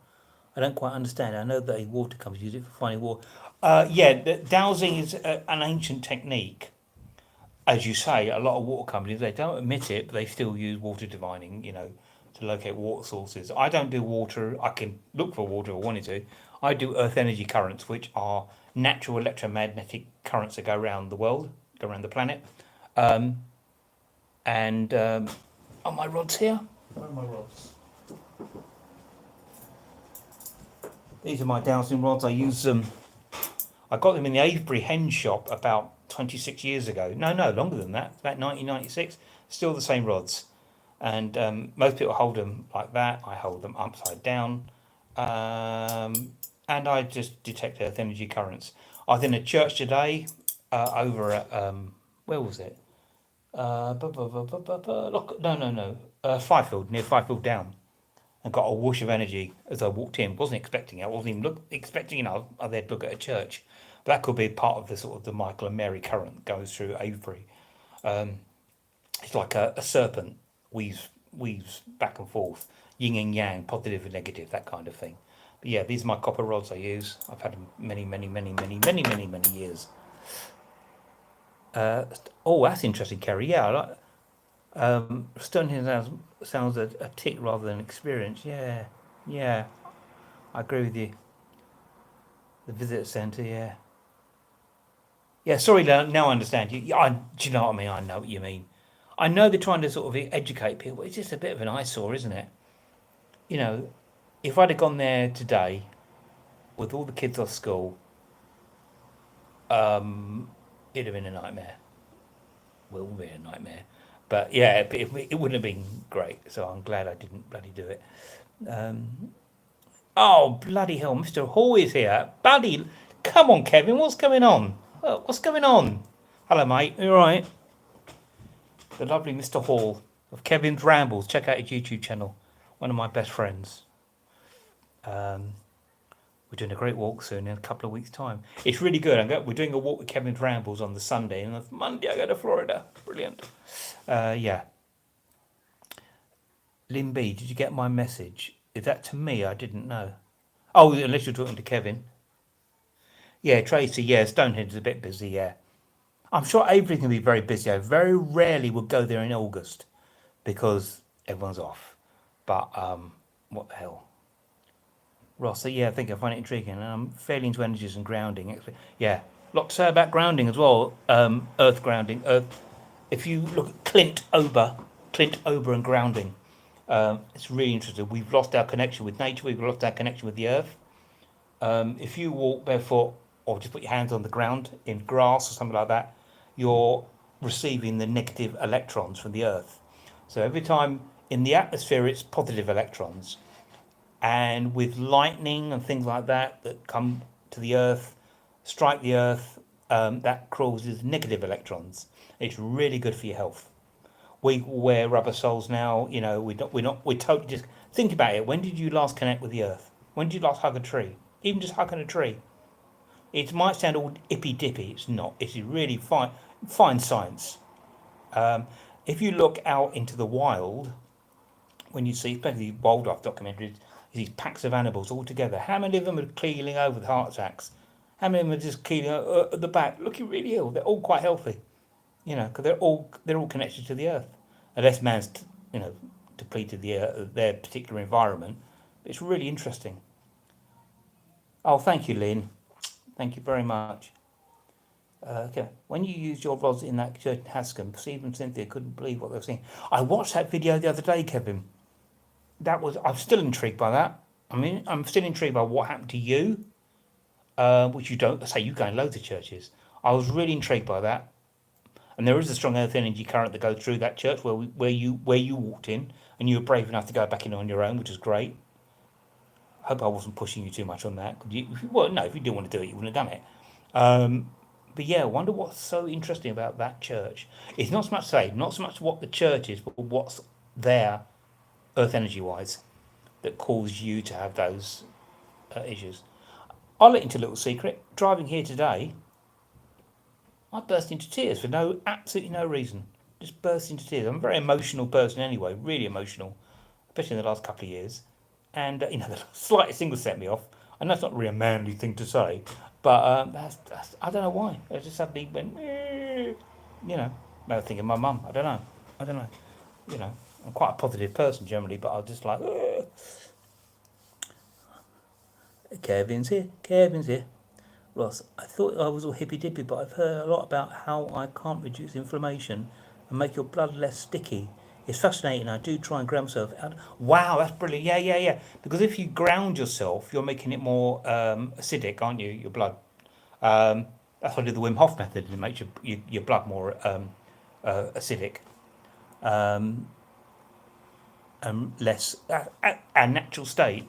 I don't quite understand. I know that a water company use it for finding water. The dowsing is an ancient technique. As you say, a lot of water companies, they don't admit it, but they still use water divining, to locate water sources. I don't do water. I can look for water if I wanted to. I do earth energy currents, which are natural electromagnetic currents that go around the world, go around the planet. Are my rods here? Where are my rods? These are my dowsing rods. I use them. I got them in the Avebury hen shop about 26 years ago. No, longer than that. About 1996. Still the same rods. And most people hold them like that. I hold them upside down. And I just detect earth energy currents. I was in a church today over at, where was it? Fifield, near Fifield Down. And got a whoosh of energy as I walked in. Wasn't expecting it. I wasn't even expecting, I was there to look at a church. But that could be part of the sort of the Michael and Mary current that goes through Avebury. It's like a serpent weaves back and forth, yin and yang, positive and negative, that kind of thing. But yeah, these are my copper rods I use. I've had them many years. That's interesting, Kerry. Yeah, I like. Stonehenge sounds a tick rather than experience. Yeah, I agree with you. The visitor centre, yeah. Yeah, sorry, now I understand you. Do you know what I mean? I know what you mean. I know they're trying to sort of educate people. It's just a bit of an eyesore, isn't it? You know, if I'd have gone there today with all the kids off school, it'd have been a nightmare. Will be a nightmare. But yeah, it wouldn't have been great. So I'm glad I didn't bloody do it. Oh, bloody hell, Mr. Hall is here. Bloody, come on, Kevin, what's going on? What's going on? Hello, mate. You all right? The lovely Mr. Hall of Kevin's Rambles. Check out his YouTube channel. One of my best friends. We're doing a great walk soon in a couple of weeks' time. It's really good. We're doing a walk with Kevin's Rambles on the Sunday, and on Monday I go to Florida. Brilliant. Yeah. Lynn B, did you get my message? Is that to me? I didn't know. Oh, unless you're talking to Kevin. Yeah, Tracy, yeah, Stonehenge is a bit busy, yeah. I'm sure Avery's going to be very busy. I very rarely will go there in August because everyone's off. But, what the hell? Ross, so yeah, I think I find it intriguing. And I'm fairly into energies and grounding. Yeah, a lot to say about grounding as well. Earth grounding. If you look at Clint Ober and grounding, it's really interesting. We've lost our connection with nature. We've lost our connection with the earth. If you walk barefoot or just put your hands on the ground in grass or something like that, you're receiving the negative electrons from the earth. So every time in the atmosphere, it's positive electrons. And with lightning and things like that come to the earth, strike the earth, that causes negative electrons. It's really good for your health. We wear rubber soles now. You know, we totally just think about it. When did you last connect with the earth? When did you last hug a tree? Even just hugging a tree. It might sound all ippy dippy. It's not. It's really fine science. If you look out into the wild, when you see, especially wildlife documentaries, these packs of animals all together. How many of them are keeling over with heart attacks? How many of them are just keeling at the back, looking really ill? They're all quite healthy, you know, because they're all connected to the earth, unless man's depleted their particular environment. It's really interesting. Oh, thank you, Lynn. Thank you very much. Okay. When you used your rods in that church in Hascombe, Steve and Cynthia couldn't believe what they were seeing. I watched that video the other day, Kevin. I'm still intrigued by that. I mean, I'm still intrigued by what happened to you, which you don't say. You go in loads of churches. I was really intrigued by that, and there is a strong earth energy current that goes through that church where you walked in, and you were brave enough to go back in on your own, which is great. I hope I wasn't pushing you too much on that. If you didn't want to do it, you wouldn't have done it. But yeah, I wonder what's so interesting about that church. It's not so much what the church is, but what's there earth energy wise that cause you to have those issues. I'll let you into a little secret. Driving here today, I burst into tears for absolutely no reason. Just burst into tears. I'm a very emotional person anyway, really emotional, especially in the last couple of years. And the slightest thing will set me off. I know it's not really a manly thing to say, but that's I don't know why. I just suddenly went, maybe thinking of my mum. I don't know. I'm quite a positive person generally, but I was just like, Kevin's here. Ross, I thought I was all hippy-dippy, but I've heard a lot about how I can't reduce inflammation and make your blood less sticky. It's fascinating. I do try and ground myself. Wow, that's brilliant. Yeah. Because if you ground yourself, you're making it more acidic, aren't you, your blood? That's why I do the Wim Hof method. It makes your blood more acidic. Less our natural state.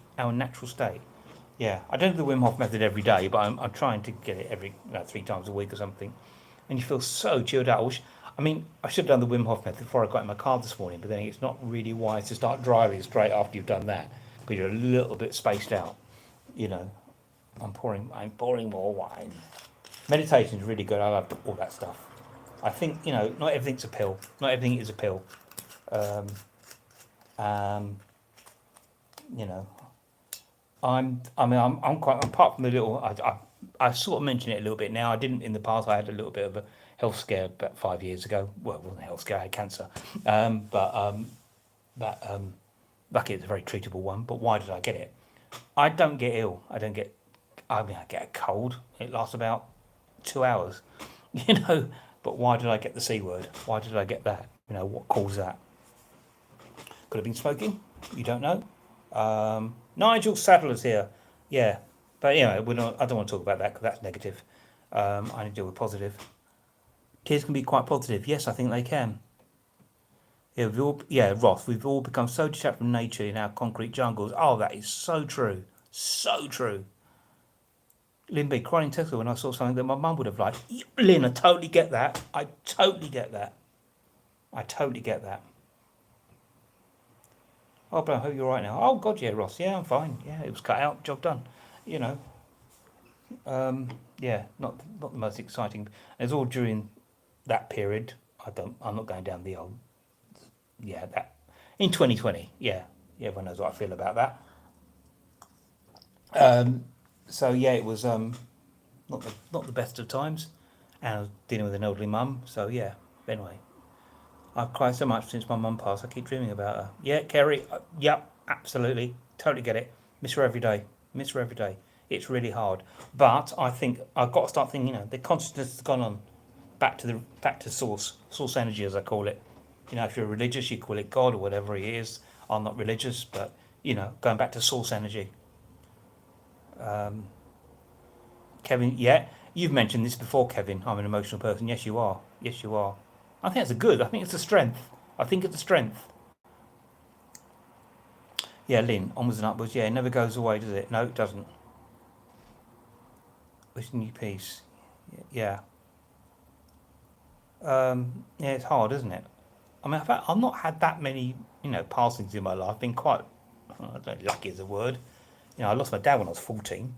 Yeah, I don't do the Wim Hof method every day, but I'm trying to get it every 3 times a week or something. And you feel so chilled out. I should have done the Wim Hof method before I got in my car this morning, but then it's not really wise to start driving straight after you've done that because you're a little bit spaced out. I'm pouring more wine. Meditation is really good. I love all that stuff. I think not everything's a pill. Not everything is a pill. I'm quite, apart from the little, I sort of mentioned it a little bit now. I didn't in the past. I had a little bit of a health scare about 5 years ago. Well, it wasn't a health scare, I had cancer. Luckily it's a very treatable one. But why did I get it? I don't get ill. I get a cold. It lasts about 2 hours, but why did I get the C word? Why did I get that? You know, what caused that? Could have been smoking. You don't know. Nigel Sadler's here. Yeah. But anyway, I don't want to talk about that because that's negative. I need to deal with positive. Kids can be quite positive. Yes, I think they can. Yeah, Ross, we've all become so detached from nature in our concrete jungles. Oh, that is so true. So true. Lynn B, crying in Tesco when I saw something that my mum would have liked. Lynn, I totally get that. I totally get that. I totally get that. Oh, but I hope you're right now. Oh, God, yeah, Ross. Yeah, I'm fine. Yeah, it was cut out. Job done. You know, yeah, not the most exciting. It's all during that period. I'm not going down the old. Yeah, that in 2020. Yeah, yeah, everyone knows what I feel about that. So yeah, it was not the best of times, and I was dealing with an elderly mum. So yeah. Anyway, I've cried so much since my mum passed. I keep dreaming about her. Yeah, Kerry. Yep, absolutely, totally get it. Miss her every day. Miss her every day. It's really hard, but I think I've got to start thinking. You know, the consciousness has gone on back to source energy, as I call it. You know, if you're religious, you call it God or whatever it is. I'm not religious, but you know, going back to source energy. Kevin, yeah, you've mentioned this before, Kevin. I'm an emotional person. Yes, you are. Yes, you are. I think it's a good. I think it's a strength. I think it's a strength. Yeah, Lynn, onwards and upwards. Yeah, it never goes away, does it? No, it doesn't. Wishing you peace. Yeah. Yeah, it's hard, isn't it? I mean, I've not had that many, you know, passings in my life. I've been quite, I don't know, lucky is a word. You know, I lost my dad when I was 14,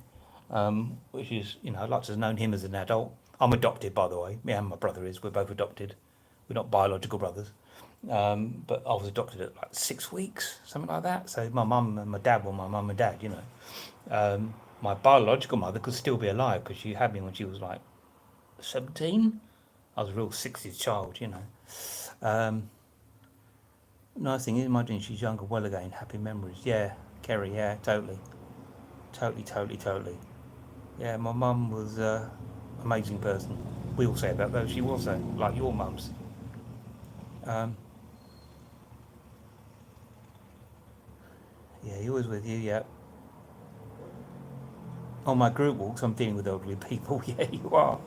which is, you know, I'd like to have known him as an adult. I'm adopted, by the way. Me and my brother is. We're both adopted. We're not biological brothers. But I was adopted at like 6 weeks, something like that. So my mum and my dad were my mum and dad, you know. My biological mother could still be alive because she had me when she was like 17. I was a real 60s child, you know. Um, nice thing is, imagine she's younger, well again, happy memories. Yeah, Kerry, yeah, totally. Totally, totally, totally. Yeah, my mum was an amazing person. We all say that though, she was though, like your mums. Um, yeah, he was with you, yeah. On my group walks, I'm dealing with elderly people. Yeah, you are.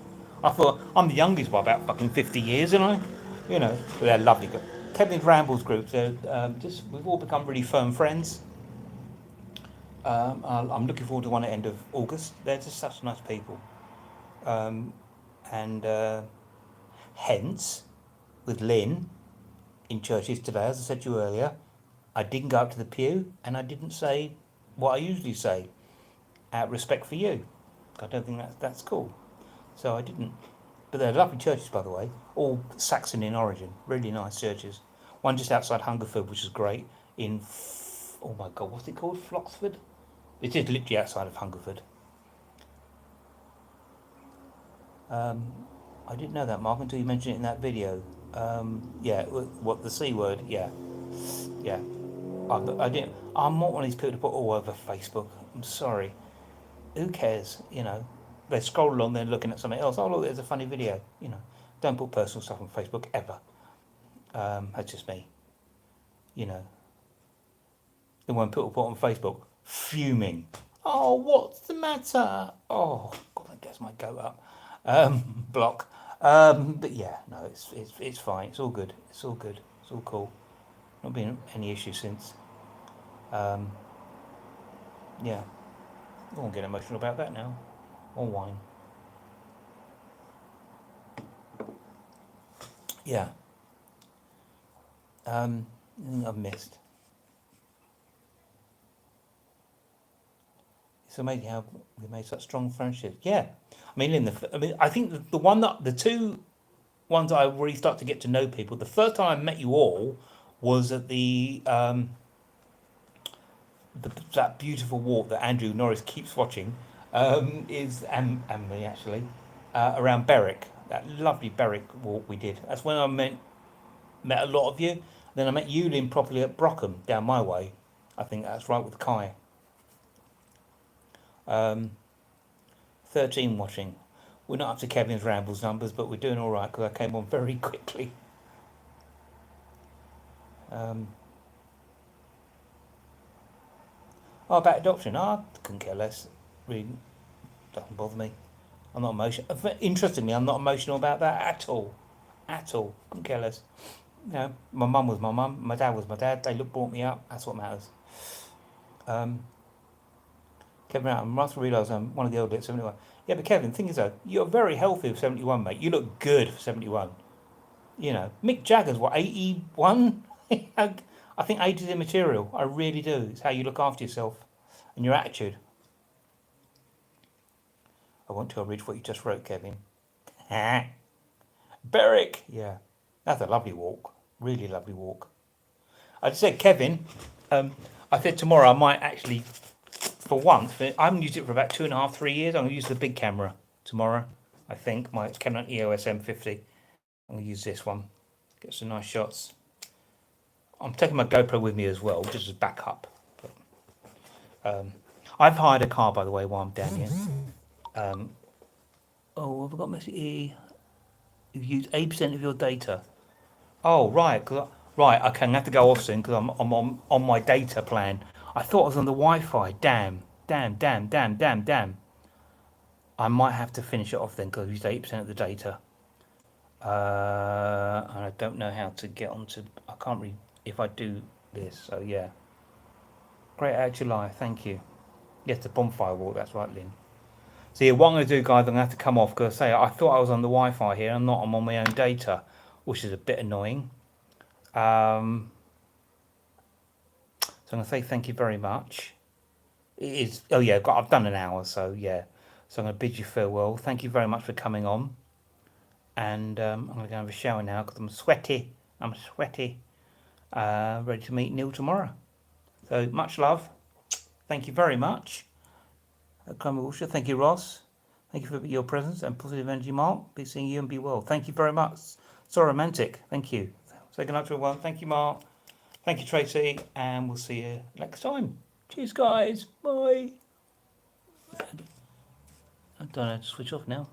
I thought I'm the youngest by about fucking 50 years, and you know, but they're lovely. Kevin's Rambles group, so just we've all become really firm friends. I'm looking forward to one at the end of August. They're just such nice people, and hence with Lynn in churches today, as I said to you earlier, I didn't go up to the pew and I didn't say what I usually say out of respect for you. I don't think that's cool. So I didn't. But they're lovely churches, by the way, all Saxon in origin. Really nice churches. One just outside Hungerford, which is great. Oh my God, what's it called? Floxford? It is literally outside of Hungerford. I didn't know that, Mark, until you mentioned it in that video. Yeah, what the C word? Yeah, yeah. I didn't. I'm not one of these people to put all over Facebook. I'm sorry. Who cares? You know, they scroll along, they're looking at something else. Oh, look, there's a funny video. You know, don't put personal stuff on Facebook ever. That's just me. You know, the one people put on Facebook, fuming. Oh, what's the matter? Oh, God, that gets my goat up. Block. But yeah, no, it's fine. It's all good. It's all good. It's all cool. Not been any issue since. Um, yeah, I won't get emotional about that now. Or whine. Yeah. Anything I've missed. It's amazing how we made such strong friendships. Yeah, I mean, I think the two ones I really start to get to know people. The first time I met you all was at that beautiful walk that Andrew Norris keeps watching. And me actually around Berwick. That lovely Berwick walk we did. That's when I met a lot of you. Then I met you, Lynn, properly at Brockham down my way. I think that's right with Kai. 13 watching. We're not up to Kevin's Rambles numbers, but we're doing all right because I came on very quickly. Oh, about adoption. I couldn't care less. Really doesn't bother me. I'm not emotional. Interestingly, I'm not emotional about that at all. At all. Couldn't care less. You know, my mum was my mum. My dad was my dad. They brought me up. That's what matters. Um, Kevin, I must realise I'm one of the older at 71. Yeah, but Kevin, the thing is though, you're very healthy for 71, mate. You look good for 71. You know, Mick Jagger's what, 81? I think age is immaterial. I really do. It's how you look after yourself and your attitude. I want to read what you just wrote, Kevin. Berwick. Yeah, that's a lovely walk. Really lovely walk. I just said, Kevin, I said tomorrow I might actually, for once, I haven't used it for about 2.5, 3 years. I'm going to use the big camera tomorrow. I think my Canon EOS M50. I'm going to use this one. Get some nice shots. I'm taking my GoPro with me as well, just as backup. I've hired a car, by the way, while I'm down here. Oh, have I got message E? You've used 8% of your data. Oh, right. Right, okay, I'm going to have to go off soon because I'm on my data plan. I thought I was on the Wi-Fi. Damn. I might have to finish it off then because I've used 8% of the data. And I don't know how to get onto. I can't read if I do this. So yeah, great out July. Thank you. Yes, the bonfire walk. That's right, Lynn. So yeah, what I'm going to do, guys, I'm going to have to come off because I thought I was on the Wi-Fi here. I'm not. I'm on my own data, which is a bit annoying. So I'm going to say thank you very much. It is. Oh yeah, I've done an hour. So yeah. So I'm going to bid you farewell. Thank you very much for coming on. And I'm going to go have a shower now because I'm sweaty. Ready to meet Neil tomorrow. So much love. Thank you very much. Thank you, Ross. Thank you for your presence and positive energy, Mark. Be seeing you and be well. Thank you very much. So romantic. Thank you. Say good night to everyone. Thank you, Mark. Thank you, Tracy. And we'll see you next time. Cheers, guys. Bye. I don't know how to switch off now.